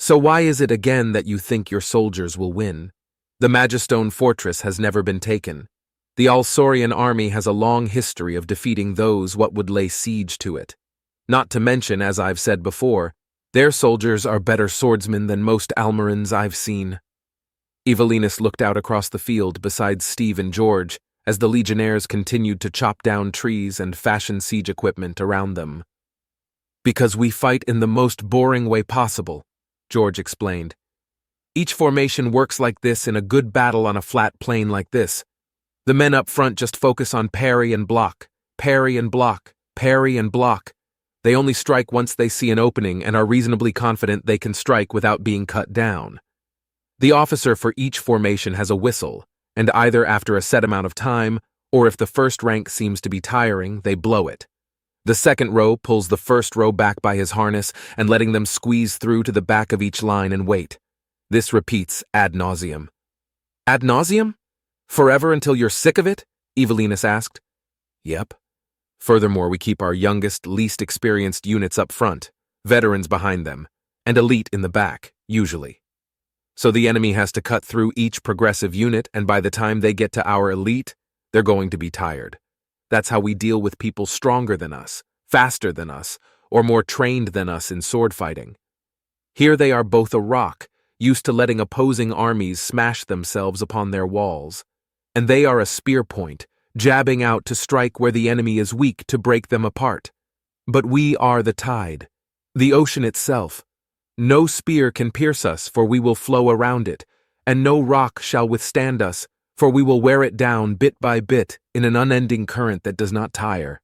So why is it again that you think your soldiers will win? The Magistone fortress has never been taken. The Alsaurian army has a long history of defeating those what would lay siege to it. Not to mention, as I've said before, their soldiers are better swordsmen than most Almarans I've seen. Evelinus looked out across the field beside Steve and George as the legionnaires continued to chop down trees and fashion siege equipment around them. Because we fight in the most boring way possible, George explained. Each formation works like this in a good battle on a flat plain like this. The men up front just focus on parry and block, parry and block, parry and block. They only strike once they see an opening and are reasonably confident they can strike without being cut down. The officer for each formation has a whistle, and either after a set amount of time, or if the first rank seems to be tiring, they blow it. The second row pulls the first row back by his harness and letting them squeeze through to the back of each line and wait. This repeats ad nauseum. Ad nauseum? Forever until you're sick of it? Evelinus asked. Yep. Furthermore, we keep our youngest, least experienced units up front, veterans behind them, and elite in the back, usually. So the enemy has to cut through each progressive unit, and by the time they get to our elite, they're going to be tired. That's how we deal with people stronger than us, faster than us, or more trained than us in sword fighting. Here they are both a rock, used to letting opposing armies smash themselves upon their walls. And they are a spear point, jabbing out to strike where the enemy is weak to break them apart. But we are the tide, the ocean itself. No spear can pierce us, for we will flow around it, and no rock shall withstand us, for we will wear it down bit by bit in an unending current that does not tire.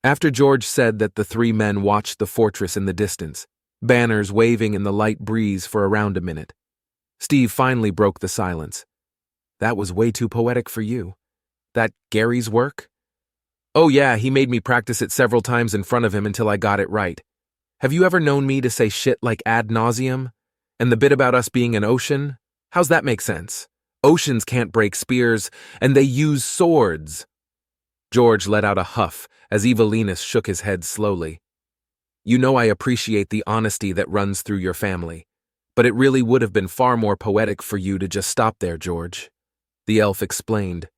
After George said that, the three men watched the fortress in the distance, banners waving in the light breeze for around a minute. Steve finally broke the silence. That was way too poetic for you. That Gary's work? Oh yeah, he made me practice it several times in front of him until I got it right. Have you ever known me to say shit like ad nauseum? And the bit about us being an ocean? How's that make sense? Oceans can't break spears, and they use swords. George let out a huff as Evelinus shook his head slowly. You know I appreciate the honesty that runs through your family, but it really would have been far more poetic for you to just stop there, George. The elf explained.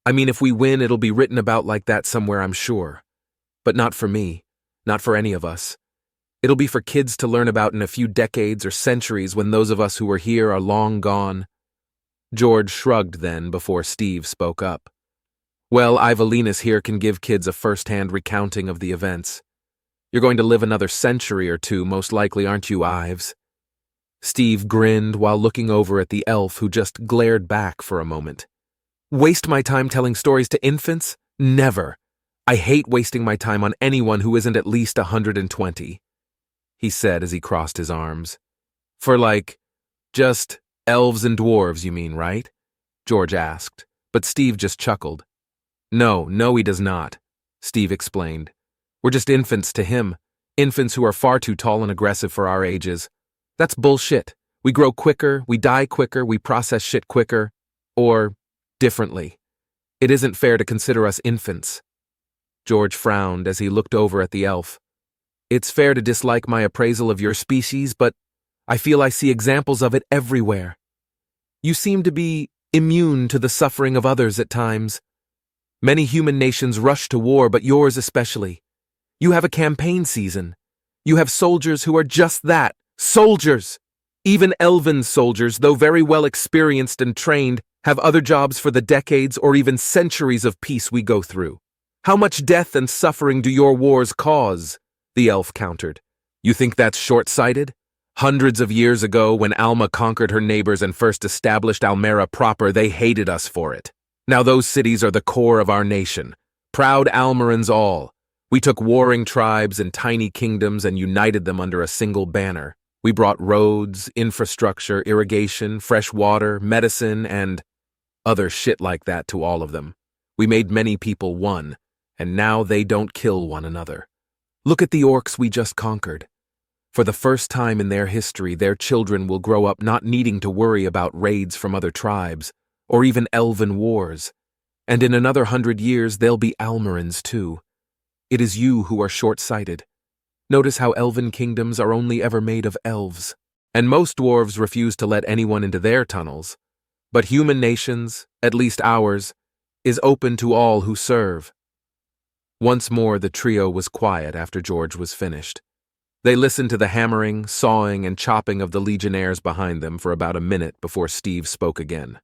I mean, if we win, it'll be written about like that somewhere, I'm sure. But not for me, not for any of us. It'll be for kids to learn about in a few decades or centuries when those of us who were here are long gone. George shrugged then before Steve spoke up. Well, Evelinus here can give kids a first-hand recounting of the events. You're going to live another century or two, most likely, aren't you, Ives? Steve grinned while looking over at the elf, who just glared back for a moment. Waste my time telling stories to infants? Never. I hate wasting my time on anyone who isn't at least 120, he said as he crossed his arms. For just elves and dwarves, you mean, right? George asked, but Steve just chuckled. No, he does not, Steve explained. We're just infants to him, infants who are far too tall and aggressive for our ages. That's bullshit. We grow quicker, we die quicker, we process shit quicker, or differently. It isn't fair to consider us infants. George frowned as he looked over at the elf. It's fair to dislike my appraisal of your species, but I feel I see examples of it everywhere. You seem to be immune to the suffering of others at times. Many human nations rush to war, but yours especially. You have a campaign season. You have soldiers who are just that, soldiers. Even elven soldiers, though very well experienced and trained, have other jobs for the decades or even centuries of peace we go through. How much death and suffering do your wars cause? The elf countered. You think that's short-sighted? Hundreds of years ago, when Alma conquered her neighbors and first established Almera proper, they hated us for it. Now those cities are the core of our nation. Proud Almarans all. We took warring tribes and tiny kingdoms and united them under a single banner. We brought roads, infrastructure, irrigation, fresh water, medicine, and other shit like that to all of them. We made many people one, and now they don't kill one another. Look at the orcs we just conquered. For the first time in their history, their children will grow up not needing to worry about raids from other tribes, or even elven wars. And in another 100 years, they'll be Almarans too. It is you who are short-sighted. Notice how elven kingdoms are only ever made of elves. and most dwarves refuse to let anyone into their tunnels. But human nations, at least ours, is open to all who serve. Once more the trio was quiet after George was finished. They listened to the hammering, sawing, and chopping of the legionnaires behind them for about a minute before Steve spoke again.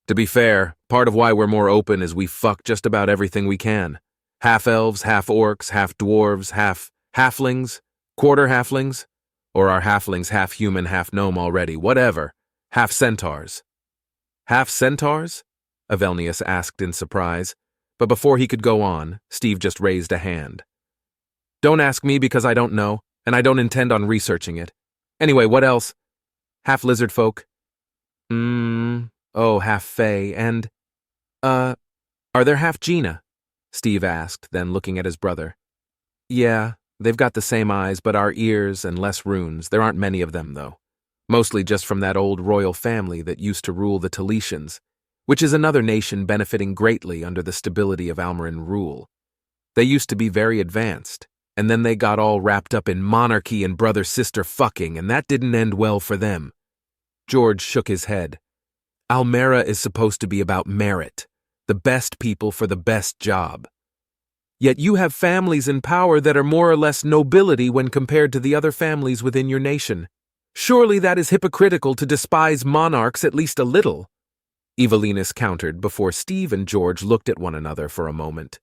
To be fair, part of why we're more open is we fuck just about everything we can. Half-elves, half-orcs, half-dwarves, half-halflings, quarter-halflings, or are halflings half-human, half-gnome already, whatever, half-centaurs. Half-centaurs? Avelnius asked in surprise, but before he could go on, Steve just raised a hand. Don't ask me because I don't know, and I don't intend on researching it. Anyway, what else? Half-lizard folk? Half-fae, and, are there half-Gina? Steve asked, then looking at his brother. Yeah, they've got the same eyes, but our ears and less runes. There aren't many of them, though. Mostly just from that old royal family that used to rule the Taletians, which is another nation benefiting greatly under the stability of Almarin rule. They used to be very advanced, and then they got all wrapped up in monarchy and brother-sister fucking, and that didn't end well for them. George shook his head. Almera is supposed to be about merit, the best people for the best job. Yet you have families in power that are more or less nobility when compared to the other families within your nation. Surely that is hypocritical to despise monarchs at least a little. Evelinus countered before Steve and George looked at one another for a moment.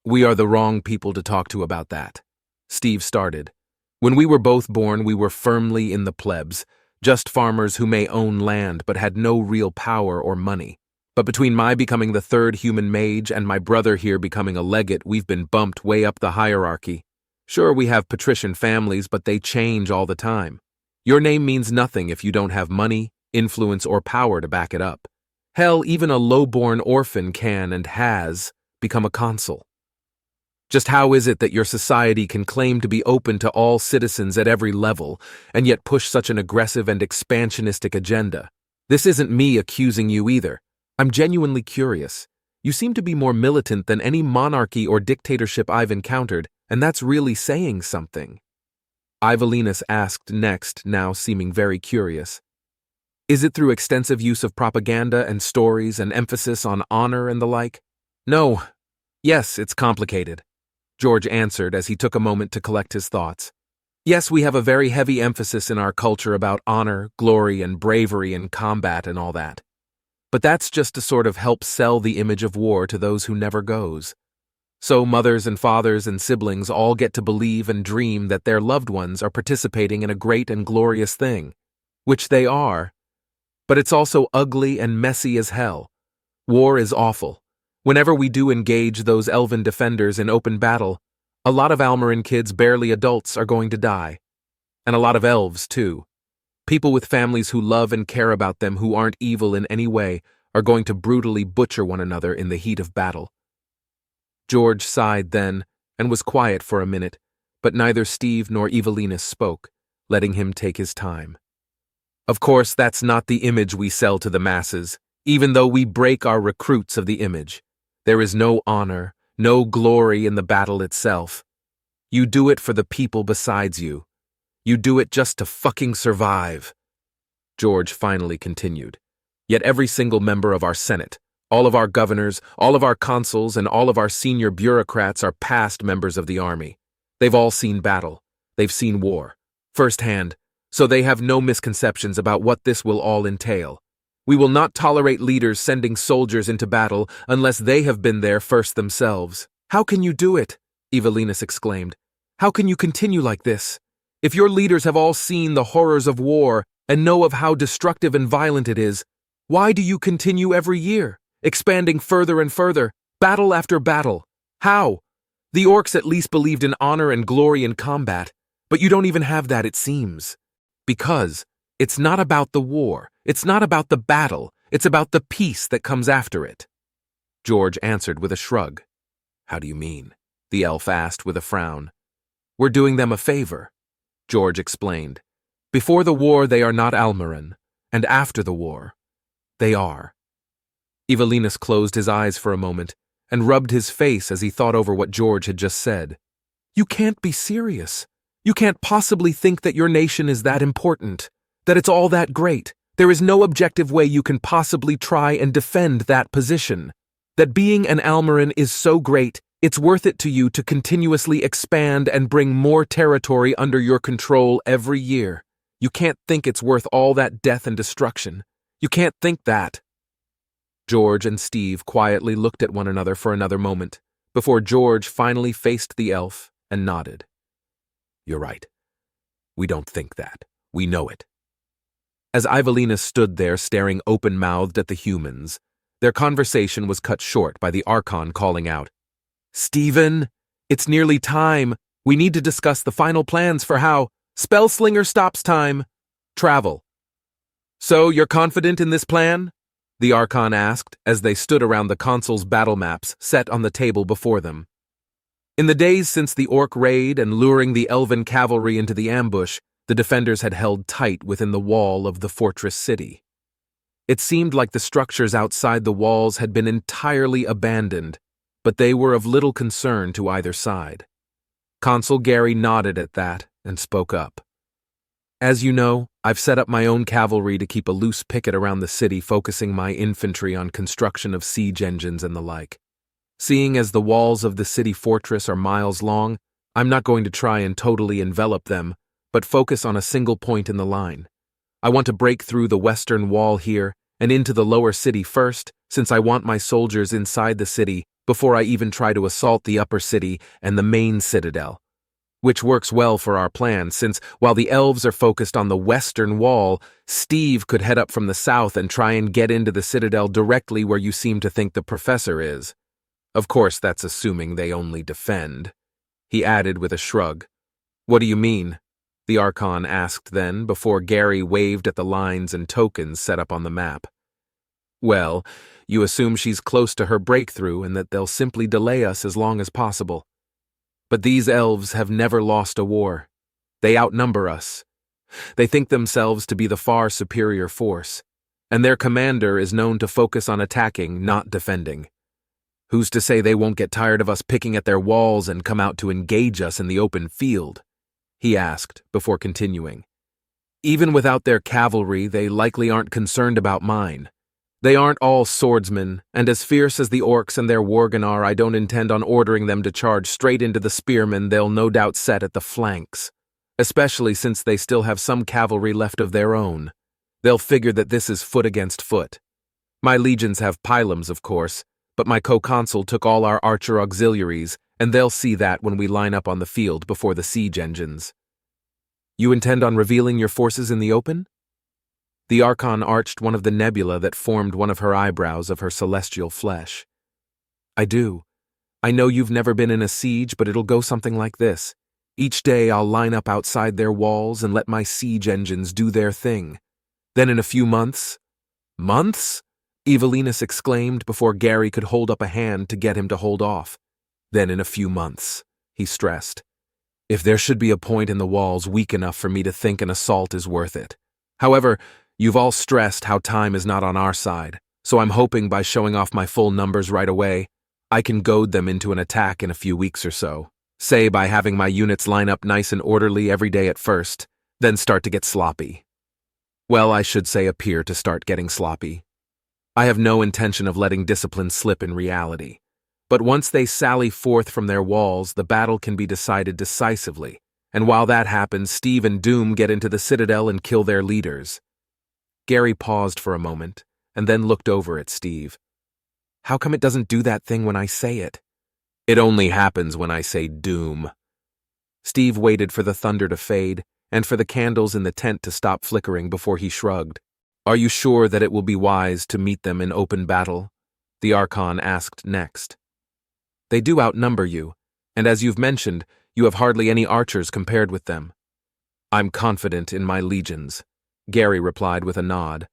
We are the wrong people to talk to about that. Steve started. When we were both born, we were firmly in the plebs, just farmers who may own land but had no real power or money. But between my becoming the third human mage and my brother here becoming a legate, we've been bumped way up the hierarchy. Sure, we have patrician families, but they change all the time. Your name means nothing if you don't have money, influence, or power to back it up. Hell, even a low-born orphan can and has become a consul. Just how is it that your society can claim to be open to all citizens at every level, and yet push such an aggressive and expansionistic agenda? This isn't me accusing you either. I'm genuinely curious. You seem to be more militant than any monarchy or dictatorship I've encountered, and that's really saying something. Ivelinus asked next, now seeming very curious. Is it through extensive use of propaganda and stories and emphasis on honor and the like? No. Yes, it's complicated, George answered as he took a moment to collect his thoughts. Yes, we have a very heavy emphasis in our culture about honor, glory, and bravery in combat and all that. But that's just to sort of help sell the image of war to those who never goes. So mothers and fathers and siblings all get to believe and dream that their loved ones are participating in a great and glorious thing, which they are. But it's also ugly and messy as hell. War is awful. Whenever we do engage those elven defenders in open battle, a lot of Almarin kids, barely adults, are going to die. And a lot of elves, too. People with families who love and care about them, who aren't evil in any way, are going to brutally butcher one another in the heat of battle. George sighed then, and was quiet for a minute, but neither Steve nor Evelinus spoke, letting him take his time. Of course, that's not the image we sell to the masses, even though we break our recruits of the image. There is no honor, no glory in the battle itself. You do it for the people besides you. You do it just to fucking survive. George finally continued. Yet every single member of our Senate, all of our governors, all of our consuls, and all of our senior bureaucrats are past members of the army. They've all seen battle. They've seen war, firsthand, so they have no misconceptions about what this will all entail. We will not tolerate leaders sending soldiers into battle unless they have been there first themselves. How can you do it? Evelinus exclaimed. How can you continue like this? If your leaders have all seen the horrors of war and know of how destructive and violent it is, why do you continue every year, expanding further and further, battle after battle? How? The orcs at least believed in honor and glory in combat, but you don't even have that, it seems. Because it's not about the war, it's not about the battle, it's about the peace that comes after it. George answered with a shrug. How do you mean? The elf asked with a frown. We're doing them a favor, George explained. Before the war they are not Almarin, and after the war, they are. Evelinus closed his eyes for a moment and rubbed his face as he thought over what George had just said. You can't be serious. You can't possibly think that your nation is that important. That it's all that great. There is no objective way you can possibly try and defend that position. That being an Almarin is so great, it's worth it to you to continuously expand and bring more territory under your control every year. You can't think it's worth all that death and destruction. You can't think that. George and Steve quietly looked at one another for another moment, before George finally faced the elf and nodded. You're right. We don't think that. We know it. As Evelina stood there staring open-mouthed at the humans, their conversation was cut short by the Archon calling out, Stephen, it's nearly time. We need to discuss the final plans for how Spellslinger stops time. Travel. So, you're confident in this plan? The Archon asked as they stood around the consul's battle maps set on the table before them. In the days since the Orc raid and luring the Elven cavalry into the ambush, the defenders had held tight within the wall of the fortress city. It seemed like the structures outside the walls had been entirely abandoned, but they were of little concern to either side. Consul Gary nodded at that and spoke up. As you know, I've set up my own cavalry to keep a loose picket around the city, focusing my infantry on construction of siege engines and the like. Seeing as the walls of the city fortress are miles long, I'm not going to try and totally envelop them, but focus on a single point in the line. I want to break through the western wall here and into the lower city first, since I want my soldiers inside the city before I even try to assault the upper city and the main citadel. Which works well for our plan, since while the elves are focused on the western wall, Steve could head up from the south and try and get into the citadel directly where you seem to think the professor is. Of course, that's assuming they only defend. He added with a shrug. What do you mean? The Archon asked then, before Gary waved at the lines and tokens set up on the map. Well, you assume she's close to her breakthrough and that they'll simply delay us as long as possible. But these elves have never lost a war. They outnumber us. They think themselves to be the far superior force, and their commander is known to focus on attacking, not defending. Who's to say they won't get tired of us picking at their walls and come out to engage us in the open field? He asked, before continuing. Even without their cavalry, they likely aren't concerned about mine. They aren't all swordsmen, and as fierce as the orcs and their worgen are, I don't intend on ordering them to charge straight into the spearmen they'll no doubt set at the flanks, especially since they still have some cavalry left of their own. They'll figure that this is foot against foot. My legions have pylons, of course, but my co-consul took all our archer auxiliaries, and they'll see that when we line up on the field before the siege engines. You intend on revealing your forces in the open? The Archon arched one of the nebula that formed one of her eyebrows of her celestial flesh. I do. I know you've never been in a siege, but it'll go something like this. Each day I'll line up outside their walls and let my siege engines do their thing. Then in a few months... Months? Evelinus exclaimed before Gary could hold up a hand to get him to hold off. Then in a few months, he stressed. If there should be a point in the walls weak enough for me to think an assault is worth it. However, you've all stressed how time is not on our side, so I'm hoping by showing off my full numbers right away, I can goad them into an attack in a few weeks or so. Say by having my units line up nice and orderly every day at first, then start to get sloppy. Well, I should say appear to start getting sloppy. I have no intention of letting discipline slip in reality. But once they sally forth from their walls, the battle can be decided decisively, and while that happens, Steve and Doom get into the citadel and kill their leaders. Gary paused for a moment, and then looked over at Steve. How come it doesn't do that thing when I say it? It only happens when I say doom. Steve waited for the thunder to fade, and for the candles in the tent to stop flickering before he shrugged. Are you sure that it will be wise to meet them in open battle? The Archon asked next. They do outnumber you, and as you've mentioned, you have hardly any archers compared with them. I'm confident in my legions, Gary replied with a nod.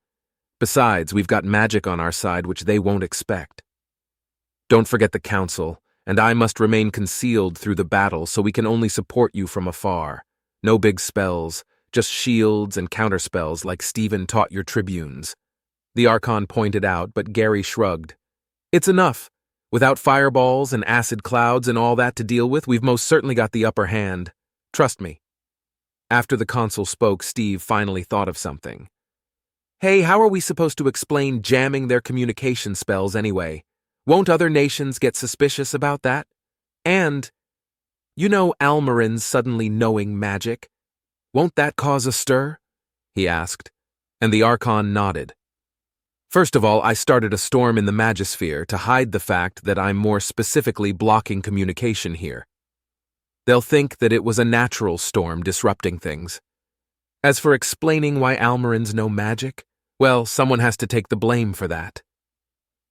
Besides, we've got magic on our side which they won't expect. Don't forget the council, and I must remain concealed through the battle so we can only support you from afar. No big spells, just shields and counterspells like Stephen taught your tribunes. The Archon pointed out, but Gary shrugged. It's enough. Without fireballs and acid clouds and all that to deal with, we've most certainly got the upper hand. Trust me. After the consul spoke, Steve finally thought of something. Hey, how are we supposed to explain jamming their communication spells anyway? Won't other nations get suspicious about that? And, Almarins suddenly knowing magic. Won't that cause a stir? He asked, and the Archon nodded. First of all, I started a storm in the Magisphere to hide the fact that I'm more specifically blocking communication here. They'll think that it was a natural storm disrupting things. As for explaining why Almarins know magic, well, someone has to take the blame for that.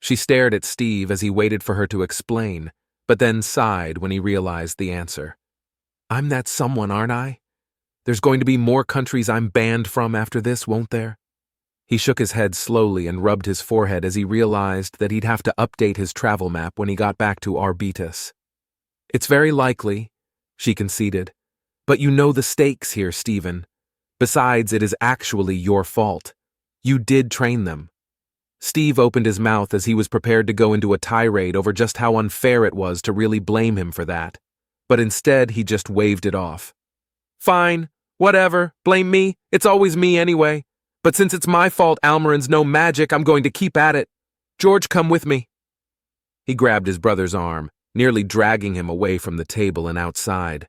She stared at Steve as he waited for her to explain, but then sighed when he realized the answer. I'm that someone, aren't I? There's going to be more countries I'm banned from after this, won't there? He shook his head slowly and rubbed his forehead as he realized that he'd have to update his travel map when he got back to Arbitas. It's very likely, she conceded, but you know the stakes here, Stephen. Besides, it is actually your fault. You did train them. Steve opened his mouth as he was prepared to go into a tirade over just how unfair it was to really blame him for that, but instead he just waved it off. Fine, whatever, blame me, it's always me anyway. But since it's my fault Almarins know magic, I'm going to keep at it. George, come with me. He grabbed his brother's arm, nearly dragging him away from the table and outside.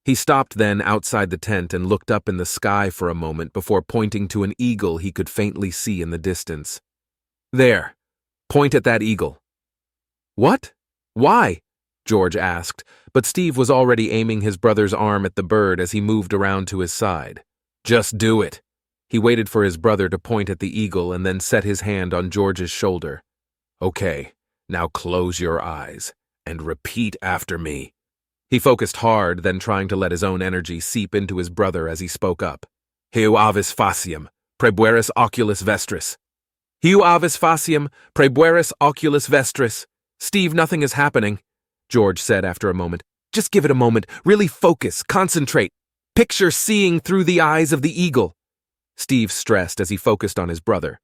He stopped then outside the tent and looked up in the sky for a moment before pointing to an eagle he could faintly see in the distance. There, point at that eagle. What? Why? George asked, but Steve was already aiming his brother's arm at the bird as he moved around to his side. Just do it. He waited for his brother to point at the eagle and then set his hand on George's shoulder. Okay, now close your eyes and repeat after me. He focused hard, then trying to let his own energy seep into his brother as he spoke up. Heu avis faciam, praebueris oculis vestris. Heu avis faciam, praebueris oculis vestris. Steve, nothing is happening, George said after a moment. Just give it a moment. Really focus, concentrate. Picture seeing through the eyes of the eagle. Steve stressed as he focused on his brother.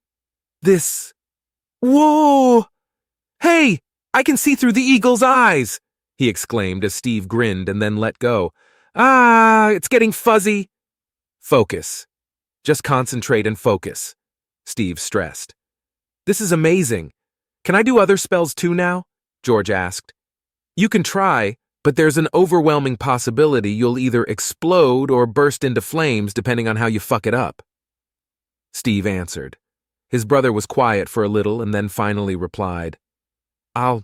This... Whoa! Hey, I can see through the eagle's eyes! He exclaimed as Steve grinned and then let go. Ah, it's getting fuzzy. Focus. Just concentrate and focus, Steve stressed. This is amazing. Can I do other spells too now? George asked. You can try, but there's an overwhelming possibility you'll either explode or burst into flames depending on how you fuck it up. Steve answered. His brother was quiet for a little and then finally replied, I'll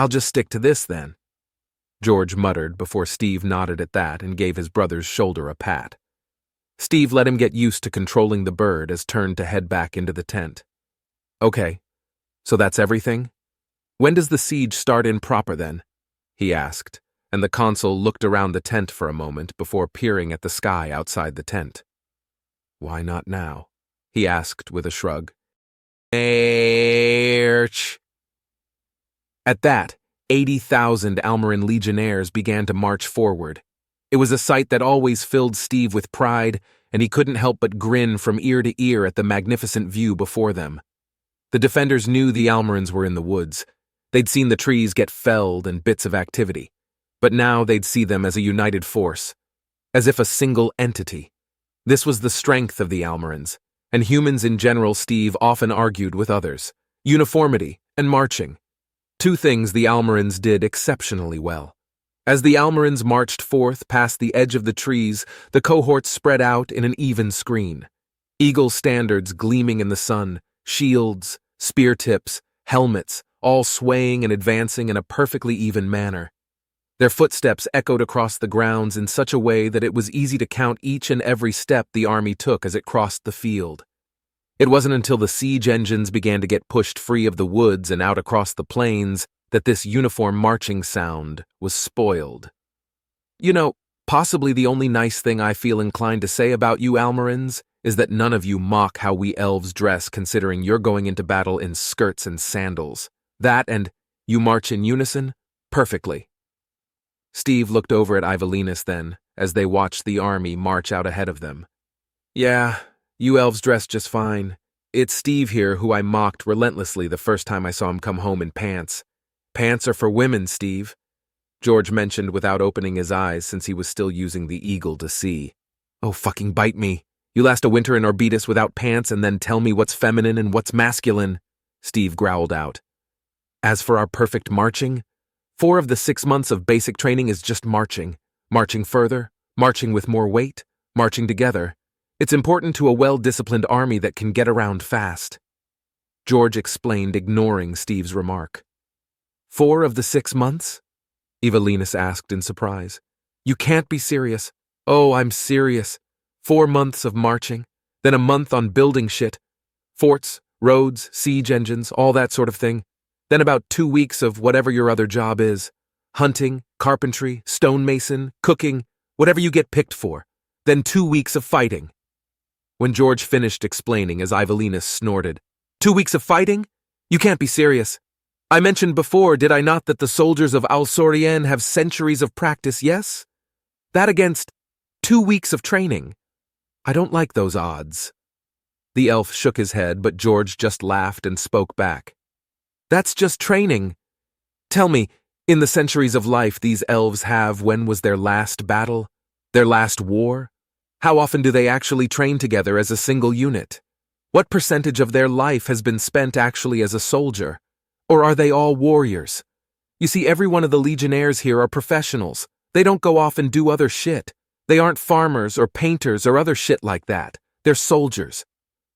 just stick to this then. George muttered before Steve nodded at that and gave his brother's shoulder a pat. Steve let him get used to controlling the bird as turned to head back into the tent. Okay, so that's everything? When does the siege start in proper then? He asked, and the consul looked around the tent for a moment before peering at the sky outside the tent. Why not now? He asked with a shrug. At that, 80,000 Almarin legionnaires began to march forward. It was a sight that always filled Steve with pride, and he couldn't help but grin from ear to ear at the magnificent view before them. The defenders knew the Almarins were in the woods. They'd seen the trees get felled and bits of activity, but now they'd see them as a united force, as if a single entity. This was the strength of the Almarins, and humans in general, Steve often argued with others: uniformity and marching. Two things the Almarins did exceptionally well. As the Almarins marched forth past the edge of the trees, the cohorts spread out in an even screen. Eagle standards gleaming in the sun, shields, spear tips, helmets, all swaying and advancing in a perfectly even manner. Their footsteps echoed across the grounds in such a way that it was easy to count each and every step the army took as it crossed the field. It wasn't until the siege engines began to get pushed free of the woods and out across the plains that this uniform marching sound was spoiled. Possibly the only nice thing I feel inclined to say about you Almarins is that none of you mock how we elves dress, considering you're going into battle in skirts and sandals. That and you march in unison perfectly. Steve looked over at Ivalinus then, as they watched the army march out ahead of them. Yeah, you elves dress just fine. It's Steve here who I mocked relentlessly the first time I saw him come home in pants. Pants are for women, Steve, George mentioned without opening his eyes since he was still using the eagle to see. Oh, fucking bite me. You last a winter in Orbitus without pants and then tell me what's feminine and what's masculine, Steve growled out. As for our perfect marching, 4 of the 6 months of basic training is just marching. Marching further, marching with more weight, marching together. It's important to a well-disciplined army that can get around fast. George explained, ignoring Steve's remark. 4 of the 6 months? Evelinus asked in surprise. You can't be serious. Oh, I'm serious. 4 months of marching, then a month on building shit. Forts, roads, siege engines, all that sort of thing. Then about 2 weeks of whatever your other job is. Hunting, carpentry, stonemason, cooking, whatever you get picked for. Then 2 weeks of fighting. When George finished explaining, as Evelinus snorted, 2 weeks of fighting? You can't be serious. I mentioned before, did I not, that the soldiers of Al-Sorien have centuries of practice, yes? That against 2 weeks of training. I don't like those odds. The elf shook his head, but George just laughed and spoke back. That's just training. Tell me, in the centuries of life these elves have, when was their last battle? Their last war? How often do they actually train together as a single unit? What percentage of their life has been spent actually as a soldier? Or are they all warriors? You see, every one of the legionnaires here are professionals. They don't go off and do other shit. They aren't farmers or painters or other shit like that. They're soldiers.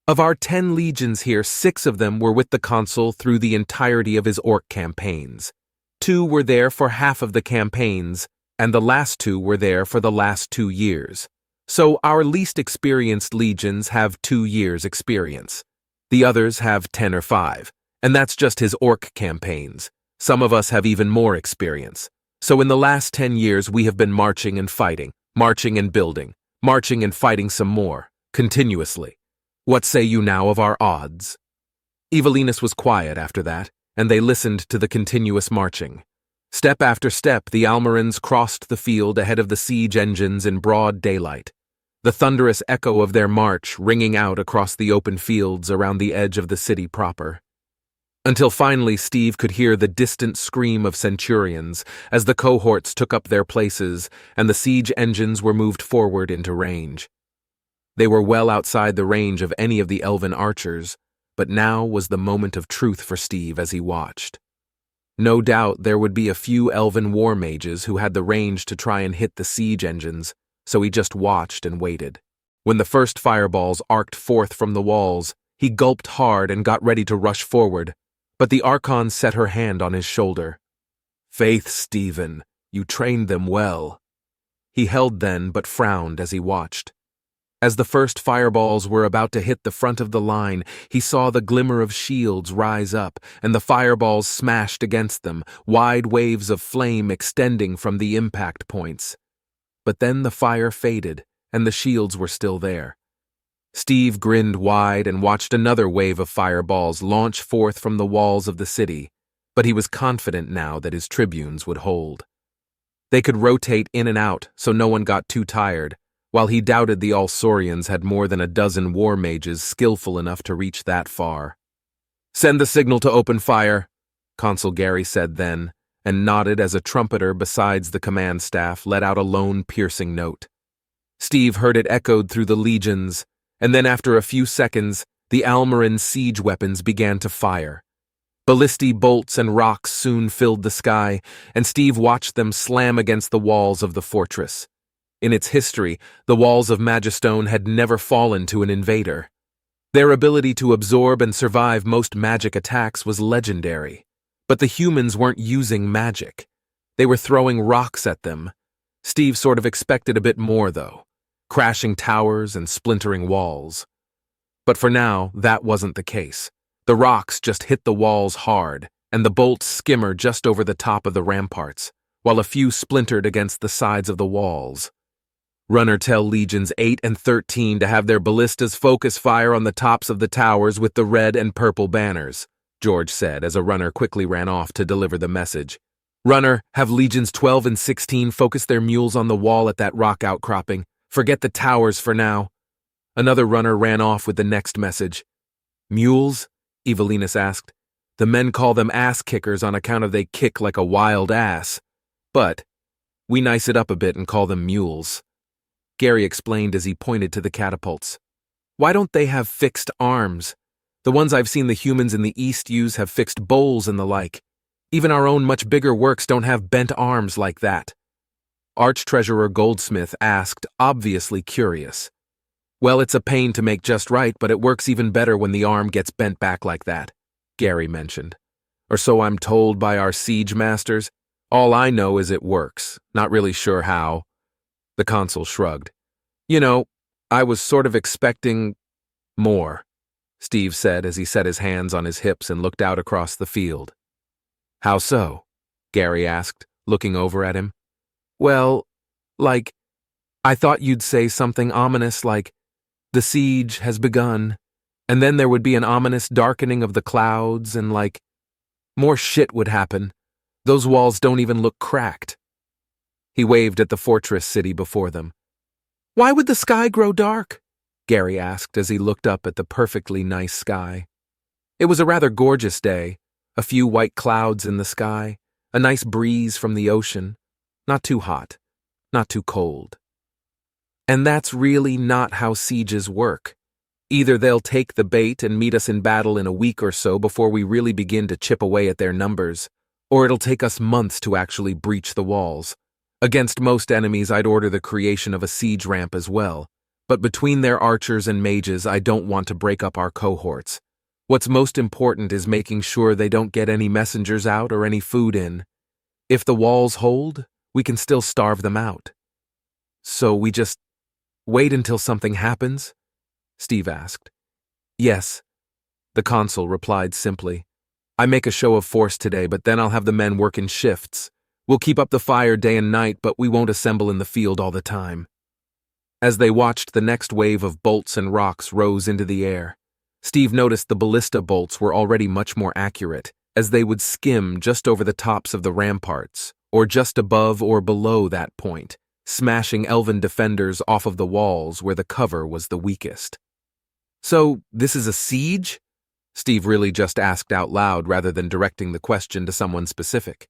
Of our 10 legions here, 6 of them were with the consul through the entirety of his orc campaigns. 2 were there for half of the campaigns, and the last 2 were there for the last 2 years. So our least experienced legions have 2 years' experience. The others have 10 or 5, and that's just his orc campaigns. Some of us have even more experience. So in the last 10 years we have been marching and fighting, marching and building, marching and fighting some more, continuously. What say you now of our odds? Evelinus was quiet after that, and they listened to the continuous marching. Step after step, the Almarans crossed the field ahead of the siege engines in broad daylight, the thunderous echo of their march ringing out across the open fields around the edge of the city proper. Until finally Steve could hear the distant scream of centurions as the cohorts took up their places and the siege engines were moved forward into range. They were well outside the range of any of the elven archers, but now was the moment of truth for Steve as he watched. No doubt there would be a few elven war mages who had the range to try and hit the siege engines, so he just watched and waited. When the first fireballs arced forth from the walls, he gulped hard and got ready to rush forward, but the Archon set her hand on his shoulder. Faith, Stephen, you trained them well. He held then, but frowned as he watched. As the first fireballs were about to hit the front of the line, he saw the glimmer of shields rise up, and the fireballs smashed against them, wide waves of flame extending from the impact points. But then the fire faded, and the shields were still there. Steve grinned wide and watched another wave of fireballs launch forth from the walls of the city, but he was confident now that his tribunes would hold. They could rotate in and out so no one got too tired, while he doubted the Alsorians had more than a dozen war mages skillful enough to reach that far. Send the signal to open fire, Consul Gary said then, and nodded as a trumpeter besides the command staff let out a lone piercing note. Steve heard it echoed through the legions, and then after a few seconds, the Almaran siege weapons began to fire. Ballistae bolts and rocks soon filled the sky, and Steve watched them slam against the walls of the fortress. In its history, the walls of Magistone had never fallen to an invader. Their ability to absorb and survive most magic attacks was legendary, but the humans weren't using magic. They were throwing rocks at them. Steve sort of expected a bit more, though, crashing towers and splintering walls. But for now, that wasn't the case. The rocks just hit the walls hard, and the bolts skimmered just over the top of the ramparts, while a few splintered against the sides of the walls. Runner, tell Legions 8 and 13 to have their ballistas focus fire on the tops of the towers with the red and purple banners, George said as a runner quickly ran off to deliver the message. Runner, have Legions 12 and 16 focus their mules on the wall at that rock outcropping. Forget the towers for now. Another runner ran off with the next message. Mules? Evelinus asked. The men call them ass kickers on account of they kick like a wild ass. But we nice it up a bit and call them mules. Gary explained as he pointed to the catapults. Why don't they have fixed arms? The ones I've seen the humans in the East use have fixed bowls and the like. Even our own much bigger works don't have bent arms like that. Arch-Treasurer Goldsmith asked, obviously curious. Well, it's a pain to make just right, but it works even better when the arm gets bent back like that, Gary mentioned. Or so I'm told by our siege masters. All I know is it works, not really sure how. The consul shrugged. You know, I was sort of expecting more, Steve said as he set his hands on his hips and looked out across the field. How so? Gary asked, looking over at him. Well, like, I thought you'd say something ominous like, the siege has begun, and then there would be an ominous darkening of the clouds and like, more shit would happen. Those walls don't even look cracked. He waved at the fortress city before them. Why would the sky grow dark? Gary asked as he looked up at the perfectly nice sky. It was a rather gorgeous day, a few white clouds in the sky, a nice breeze from the ocean, not too hot, not too cold. And that's really not how sieges work. Either they'll take the bait and meet us in battle in a week or so before we really begin to chip away at their numbers, or it'll take us months to actually breach the walls. Against most enemies, I'd order the creation of a siege ramp as well, but between their archers and mages, I don't want to break up our cohorts. What's most important is making sure they don't get any messengers out or any food in. If the walls hold, we can still starve them out. So we just wait until something happens? Steve asked. Yes, the consul replied simply. I make a show of force today, but then I'll have the men work in shifts. We'll keep up the fire day and night, but we won't assemble in the field all the time. As they watched, the next wave of bolts and rocks rose into the air. Steve noticed the ballista bolts were already much more accurate, as they would skim just over the tops of the ramparts, or just above or below that point, smashing elven defenders off of the walls where the cover was the weakest. So, this is a siege? Steve really just asked out loud rather than directing the question to someone specific.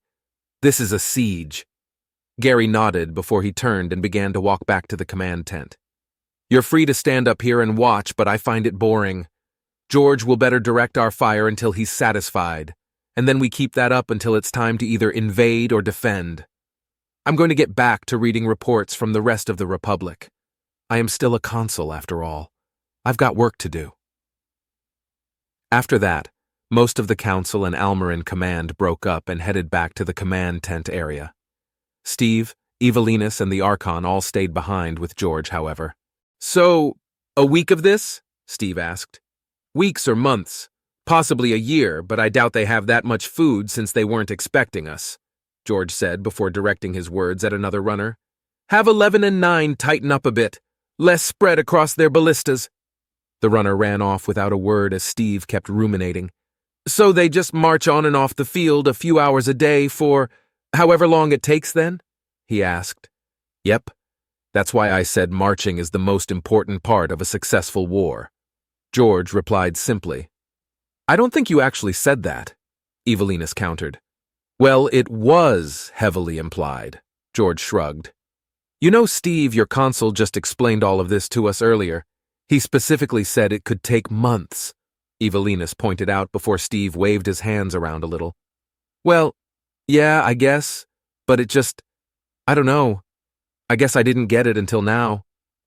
This is a siege. Gary nodded before he turned and began to walk back to the command tent. You're free to stand up here and watch, but I find it boring. George will better direct our fire until he's satisfied, and then we keep that up until it's time to either invade or defend. I'm going to get back to reading reports from the rest of the Republic. I am still a consul, after all. I've got work to do. After that, most of the council and Almarin command broke up and headed back to the command tent area. Steve, Evelinus, and the Archon all stayed behind with George, however. So, a week of this? Steve asked. Weeks or months, possibly a year, but I doubt they have that much food since they weren't expecting us, George said before directing his words at another runner. Have 11 and 9 tighten up a bit, less spread across their ballistas. The runner ran off without a word as Steve kept ruminating. So they just march on and off the field a few hours a day for however long it takes then? He asked. Yep. That's why I said marching is the most important part of a successful war. George replied simply. I don't think you actually said that, Evelinus countered. Well, it was heavily implied, George shrugged. You know, Steve, your consul just explained all of this to us earlier. He specifically said it could take months, Evelinus pointed out before Steve waved his hands around a little. Well, yeah, I guess, but I don't know. I guess I didn't get it until now.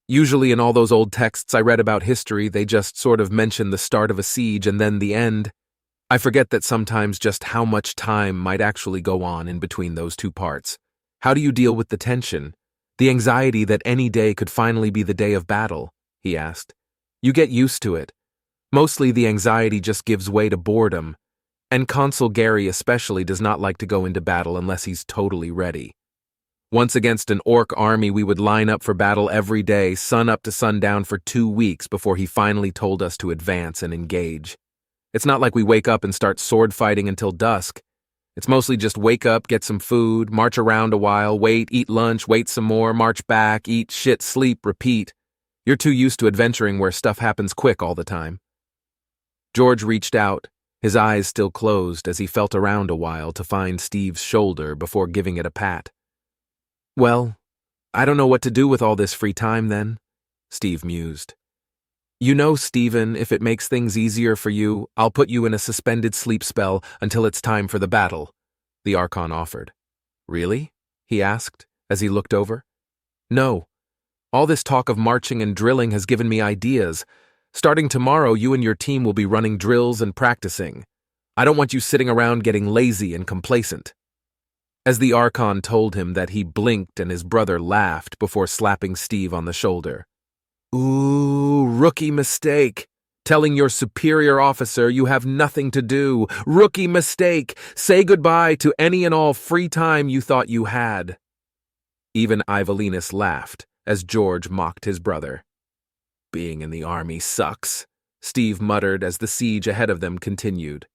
Usually in all those old texts I read about history, they just sort of mention the start of a siege and then the end. I forget that sometimes just how much time might actually go on in between those two parts. How do you deal with the tension? The anxiety that any day could finally be the day of battle, he asked. You get used to it. Mostly the anxiety just gives way to boredom, and Consul Gary especially does not like to go into battle unless he's totally ready. Once against an orc army, we would line up for battle every day, sun up to sundown for 2 weeks before he finally told us to advance and engage. It's not like we wake up and start sword fighting until dusk. It's mostly just wake up, get some food, march around a while, wait, eat lunch, wait some more, march back, eat, shit, sleep, repeat. You're too used to adventuring where stuff happens quick all the time. George reached out, his eyes still closed as he felt around a while to find Steve's shoulder before giving it a pat. Well, I don't know what to do with all this free time then, Steve mused. You know, Stephen, if it makes things easier for you, I'll put you in a suspended sleep spell until it's time for the battle, the Archon offered. Really? He asked, as he looked over. No. All this talk of marching and drilling has given me ideas. Starting tomorrow, you and your team will be running drills and practicing. I don't want you sitting around getting lazy and complacent. As the Archon told him that, he blinked and his brother laughed before slapping Steve on the shoulder. Ooh, rookie mistake. Telling your superior officer you have nothing to do. Rookie mistake. Say goodbye to any and all free time you thought you had. Even Ivalinus laughed as George mocked his brother. Being in the army sucks, Steve muttered as the siege ahead of them continued.